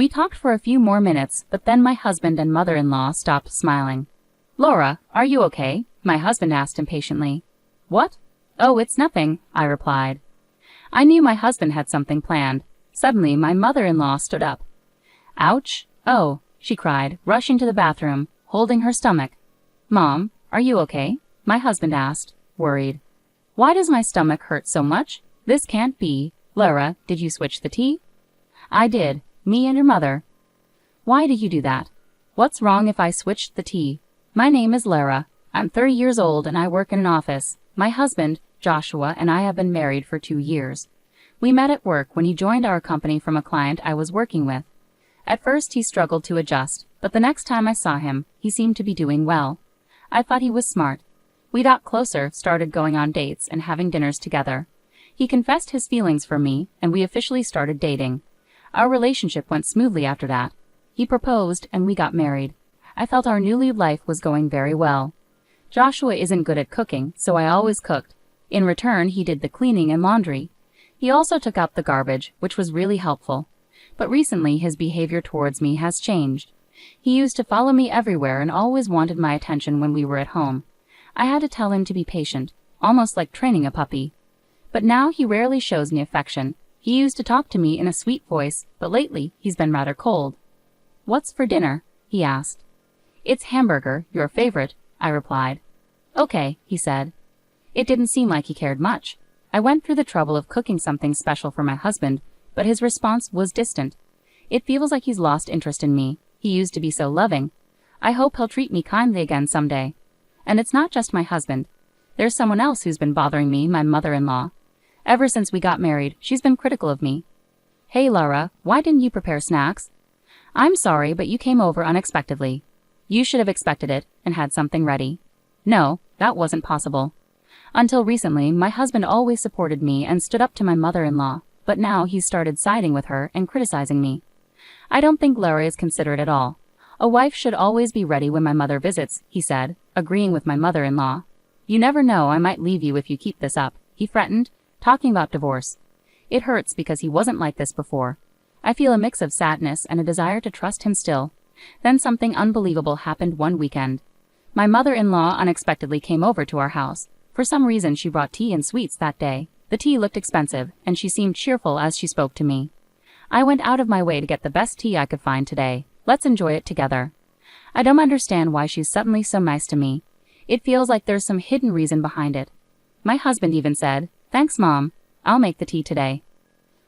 We talked for a few more minutes, but then my husband and mother-in-law stopped smiling. "Laura, are you okay?" my husband asked impatiently. "What?" "Oh, it's nothing," I replied. I knew my husband had something planned. Suddenly, my mother-in-law stood up. "Ouch! Oh," she cried, rushing to the bathroom, holding her stomach. "Mom, are you okay?" my husband asked, worried. "Why does my stomach hurt so much? This can't be. Laura, did you switch the tea?" "I did. Me and your mother." "Why did you do that? What's wrong if I switched the tea? My name is Lara. I'm 30 years old and I work in an office. My husband, Joshua, and I have been married for 2 years. We met at work when he joined our company from a client I was working with. At first he struggled to adjust, but the next time I saw him, he seemed to be doing well. I thought he was smart. We got closer, started going on dates and having dinners together. He confessed his feelings for me, and we officially started dating. Our relationship went smoothly after that. He proposed, and we got married. I felt our new life was going very well. Joshua isn't good at cooking, so I always cooked. In return, he did the cleaning and laundry. He also took out the garbage, which was really helpful. But recently, his behavior towards me has changed. He used to follow me everywhere and always wanted my attention when we were at home. I had to tell him to be patient, almost like training a puppy. But now he rarely shows me affection. He used to talk to me in a sweet voice, but lately he's been rather cold. "What's for dinner?" he asked. "It's hamburger, your favorite," I replied. "Okay," he said. It didn't seem like he cared much. I went through the trouble of cooking something special for my husband, but his response was distant. It feels like he's lost interest in me. He used to be so loving. I hope he'll treat me kindly again someday. And it's not just my husband. There's someone else who's been bothering me, my mother-in-law. Ever since we got married, she's been critical of me. "Hey, Laura, why didn't you prepare snacks?" "I'm sorry, but you came over unexpectedly. You should have expected it and had something ready." No, that wasn't possible. Until recently, my husband always supported me and stood up to my mother-in-law, but now he's started siding with her and criticizing me. I don't think Laura is considerate at all. "A wife should always be ready when my mother visits," he said, agreeing with my mother-in-law. "You never know, I might leave you if you keep this up," he threatened, talking about divorce. It hurts because he wasn't like this before. I feel a mix of sadness and a desire to trust him still. Then something unbelievable happened one weekend. My mother-in-law unexpectedly came over to our house. For some reason, she brought tea and sweets that day. The tea looked expensive, and she seemed cheerful as she spoke to me. "I went out of my way to get the best tea I could find today. Let's enjoy it together." I don't understand why she's suddenly so nice to me. It feels like there's some hidden reason behind it. My husband even said, "Thanks, Mom. I'll make the tea today."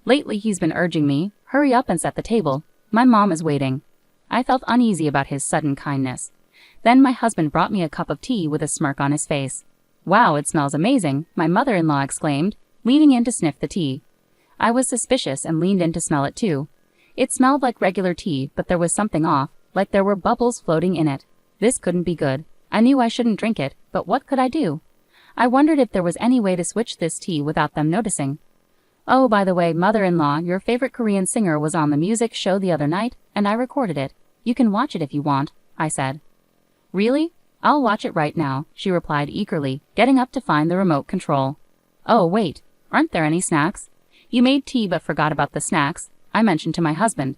Lately, he's been urging me, "Hurry up and set the table. My mom is waiting." I felt uneasy about his sudden kindness. Then my husband brought me a cup of tea with a smirk on his face. "Wow, it smells amazing," my mother-in-law exclaimed, leaning in to sniff the tea. I was suspicious and leaned in to smell it too. It smelled like regular tea, but there was something off, like there were bubbles floating in it. This couldn't be good. I knew I shouldn't drink it, but what could I do? I wondered if there was any way to switch this tea without them noticing. "Oh, by the way, mother-in-law, your favorite Korean singer was on the music show the other night, and I recorded it. You can watch it if you want," I said. "Really? I'll watch it right now," she replied eagerly, getting up to find the remote control. "Oh, wait, aren't there any snacks?" "You made tea but forgot about the snacks," I mentioned to my husband.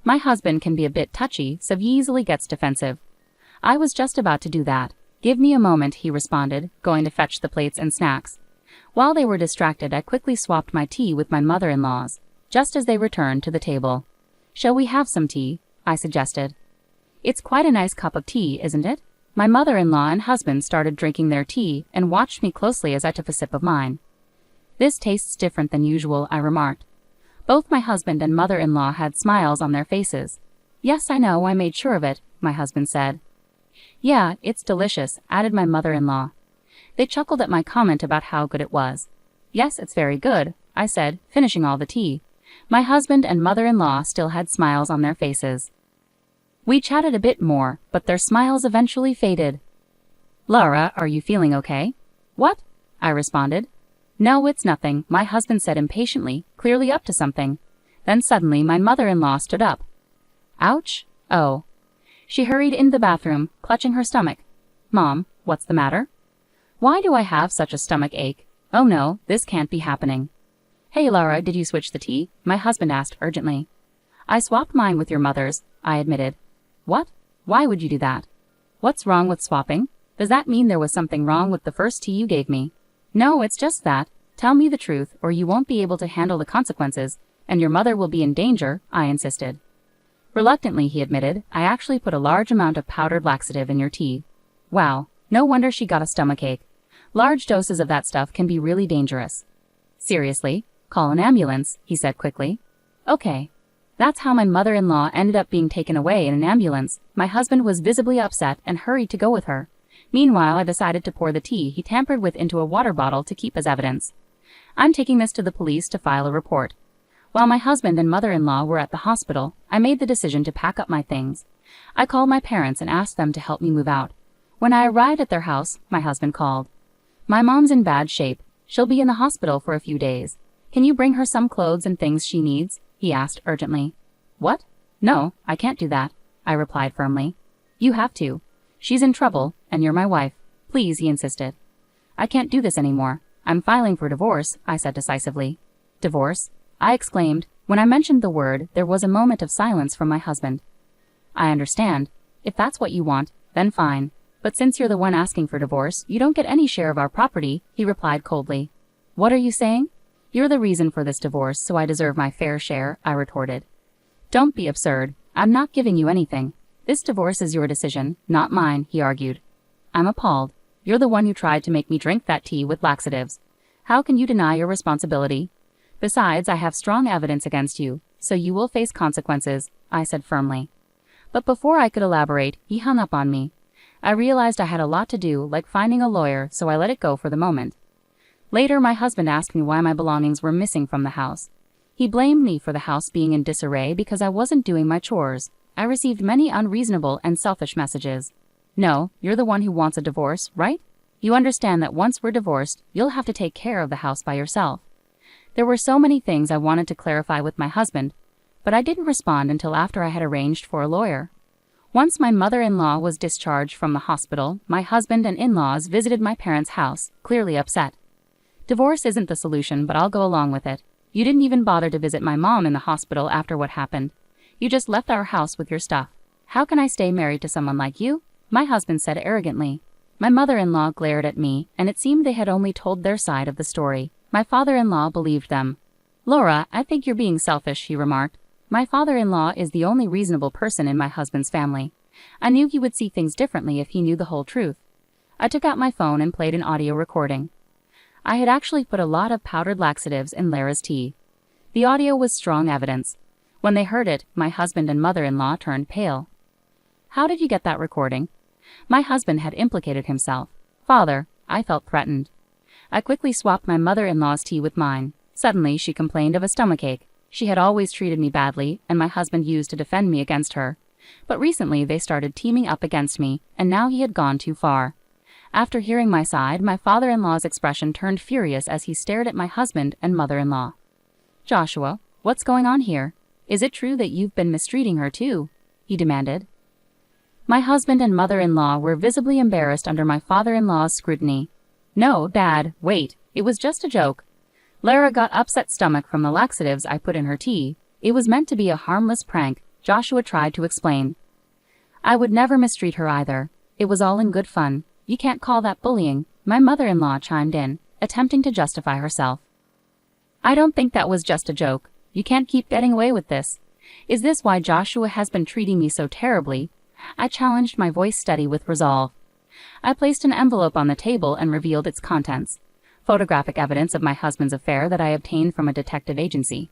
My husband can be a bit touchy, so he easily gets defensive. I was just about to do that. "Give me a moment," he responded, going to fetch the plates and snacks. While they were distracted, I quickly swapped my tea with my mother-in-law's, just as they returned to the table. "Shall we have some tea?" I suggested. "It's quite a nice cup of tea, isn't it?" My mother-in-law and husband started drinking their tea and watched me closely as I took a sip of mine. "This tastes different than usual," I remarked. Both my husband and mother-in-law had smiles on their faces. "Yes, I know, I made sure of it," my husband said. "Yeah, it's delicious," added my mother-in-law. They chuckled at my comment about how good it was. "Yes, it's very good," I said, finishing all the tea. My husband and mother-in-law still had smiles on their faces. We chatted a bit more, but their smiles eventually faded. "Laura, are you feeling okay?" "What?" I responded. "No, it's nothing," my husband said impatiently, clearly up to something. Then suddenly my mother-in-law stood up. "Ouch! Oh." She hurried into the bathroom, clutching her stomach. "Mom, what's the matter?" "Why do I have such a stomach ache? Oh no, this can't be happening." "Hey, Laura, did you switch the tea?" my husband asked urgently. I swapped mine with your mother's, I admitted. What? Why would you do that? What's wrong with swapping? Does that mean there was something wrong with the first tea you gave me? No, it's just that. Tell me the truth, or you won't be able to handle the consequences, and your mother will be in danger, I insisted. Reluctantly, he admitted, I actually put a large amount of powdered laxative in your tea. Wow, no wonder she got a stomachache. Large doses of that stuff can be really dangerous. Seriously, call an ambulance, he said quickly. Okay. That's how my mother-in-law ended up being taken away in an ambulance. My husband was visibly upset and hurried to go with her. Meanwhile, I decided to pour the tea he tampered with into a water bottle to keep as evidence. I'm taking this to the police to file a report. While my husband and mother-in-law were at the hospital, I made the decision to pack up my things. I called my parents and asked them to help me move out. When I arrived at their house, my husband called. My mom's in bad shape. She'll be in the hospital for a few days. Can you bring her some clothes and things she needs? He asked urgently. What? No, I can't do that, I replied firmly. You have to. She's in trouble, and you're my wife. Please, he insisted. I can't do this anymore. I'm filing for divorce, I said decisively. Divorce? I exclaimed. When I mentioned the word, there was a moment of silence from my husband. I understand. If that's what you want, then fine. But since you're the one asking for divorce, you don't get any share of our property, he replied coldly. What are you saying? You're the reason for this divorce, so I deserve my fair share, I retorted. Don't be absurd. I'm not giving you anything. This divorce is your decision, not mine, he argued. I'm appalled. You're the one who tried to make me drink that tea with laxatives. How can you deny your responsibility? Besides, I have strong evidence against you, so you will face consequences, I said firmly. But before I could elaborate, he hung up on me. I realized I had a lot to do, like finding a lawyer, so I let it go for the moment. Later, my husband asked me why my belongings were missing from the house. He blamed me for the house being in disarray because I wasn't doing my chores. I received many unreasonable and selfish messages. No, you're the one who wants a divorce, right? You understand that once we're divorced, you'll have to take care of the house by yourself. There were so many things I wanted to clarify with my husband, but I didn't respond until after I had arranged for a lawyer. Once my mother-in-law was discharged from the hospital, my husband and in-laws visited my parents' house, clearly upset. Divorce isn't the solution, but I'll go along with it. You didn't even bother to visit my mom in the hospital after what happened. You just left our house with your stuff. How can I stay married to someone like you? My husband said arrogantly. My mother-in-law glared at me, and it seemed they had only told their side of the story. My father-in-law believed them. Laura, I think you're being selfish, he remarked. My father-in-law is the only reasonable person in my husband's family. I knew he would see things differently if he knew the whole truth. I took out my phone and played an audio recording. I had actually put a lot of powdered laxatives in Lara's tea. The audio was strong evidence. When they heard it, my husband and mother-in-law turned pale. How did you get that recording? My husband had implicated himself. Father, I felt threatened. I quickly swapped my mother-in-law's tea with mine. Suddenly, she complained of a stomachache. She had always treated me badly, and my husband used to defend me against her. But recently they started teaming up against me, and now he had gone too far. After hearing my side, my father-in-law's expression turned furious as he stared at my husband and mother-in-law. Joshua, what's going on here? Is it true that you've been mistreating her too? He demanded. My husband and mother-in-law were visibly embarrassed under my father-in-law's scrutiny. No, Dad, wait, it was just a joke. Lara got upset stomach from the laxatives I put in her tea. It was meant to be a harmless prank, Joshua tried to explain. I would never mistreat her either. It was all in good fun. You can't call that bullying, my mother-in-law chimed in, attempting to justify herself. I don't think that was just a joke. You can't keep getting away with this. Is this why Joshua has been treating me so terribly? I challenged, my voice steady with resolve. I placed an envelope on the table and revealed its contents. Photographic evidence of my husband's affair that I obtained from a detective agency.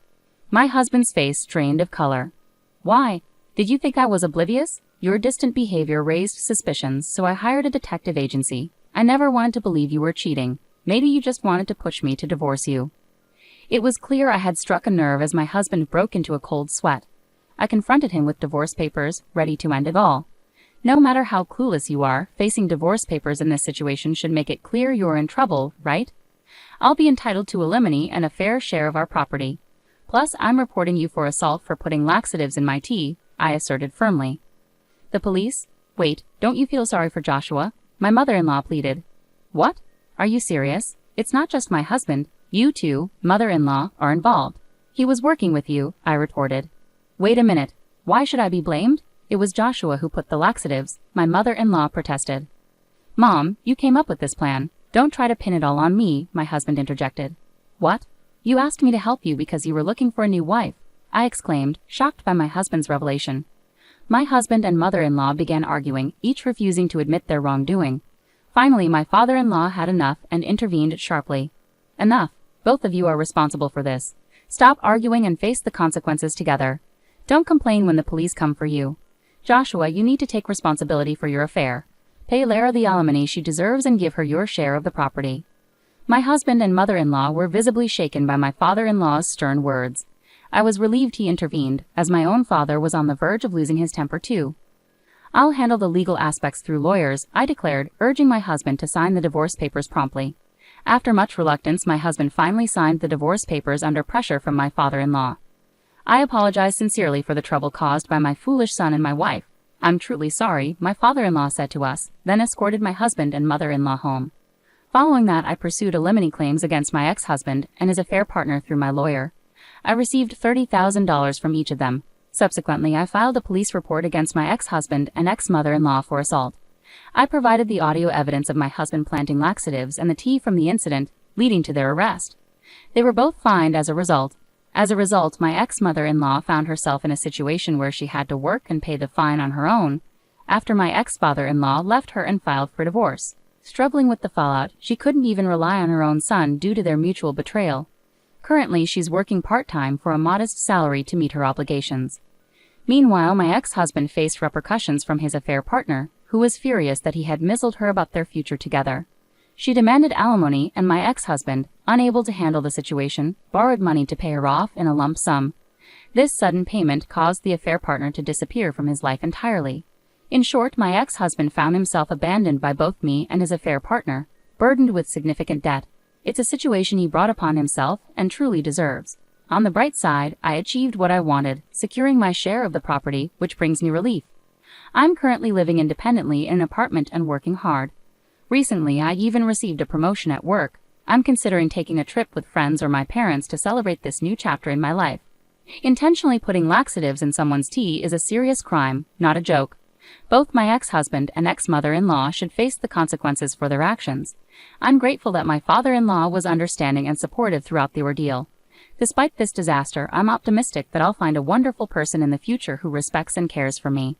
My husband's face drained of color. Why? Did you think I was oblivious? Your distant behavior raised suspicions, so I hired a detective agency. I never wanted to believe you were cheating. Maybe you just wanted to push me to divorce you. It was clear I had struck a nerve as my husband broke into a cold sweat. I confronted him with divorce papers, ready to end it all. No matter how clueless you are, facing divorce papers in this situation should make it clear you're in trouble, right? I'll be entitled to alimony and a fair share of our property. Plus, I'm reporting you for assault for putting laxatives in my tea, I asserted firmly. The police? Wait, don't you feel sorry for Joshua? My mother-in-law pleaded. What? Are you serious? It's not just my husband. You too, mother-in-law, are involved. He was working with you, I retorted. Wait a minute. Why should I be blamed? It was Joshua who put the laxatives, my mother-in-law protested. Mom, you came up with this plan. Don't try to pin it all on me, my husband interjected. What? You asked me to help you because you were looking for a new wife, I exclaimed, shocked by my husband's revelation. My husband and mother-in-law began arguing, each refusing to admit their wrongdoing. Finally, my father-in-law had enough and intervened sharply. Enough. Both of you are responsible for this. Stop arguing and face the consequences together. Don't complain when the police come for you. Joshua, you need to take responsibility for your affair. Pay Lara the alimony she deserves and give her your share of the property. My husband and mother-in-law were visibly shaken by my father-in-law's stern words. I was relieved he intervened, as my own father was on the verge of losing his temper too. I'll handle the legal aspects through lawyers, I declared, urging my husband to sign the divorce papers promptly. After much reluctance, my husband finally signed the divorce papers under pressure from my father-in-law. I apologize sincerely for the trouble caused by my foolish son and my wife. I'm truly sorry, my father-in-law said to us, then escorted my husband and mother-in-law home. Following that, I pursued alimony claims against my ex-husband and his affair partner through my lawyer. I received $30,000 from each of them. Subsequently, I filed a police report against my ex-husband and ex-mother-in-law for assault. I provided the audio evidence of my husband planting laxatives and the tea from the incident, leading to their arrest. They were both fined as a result. As a result, my ex-mother-in-law found herself in a situation where she had to work and pay the fine on her own, after my ex-father-in-law left her and filed for divorce. Struggling with the fallout, she couldn't even rely on her own son due to their mutual betrayal. Currently, she's working part-time for a modest salary to meet her obligations. Meanwhile, my ex-husband faced repercussions from his affair partner, who was furious that he had misled her about their future together. She demanded alimony, and my ex-husband, unable to handle the situation, borrowed money to pay her off in a lump sum. This sudden payment caused the affair partner to disappear from his life entirely. In short, my ex-husband found himself abandoned by both me and his affair partner, burdened with significant debt. It's a situation he brought upon himself and truly deserves. On the bright side, I achieved what I wanted, securing my share of the property, which brings me relief. I'm currently living independently in an apartment and working hard. Recently, I even received a promotion at work. I'm considering taking a trip with friends or my parents to celebrate this new chapter in my life. Intentionally putting laxatives in someone's tea is a serious crime, not a joke. Both my ex-husband and ex-mother-in-law should face the consequences for their actions. I'm grateful that my father-in-law was understanding and supportive throughout the ordeal. Despite this disaster, I'm optimistic that I'll find a wonderful person in the future who respects and cares for me.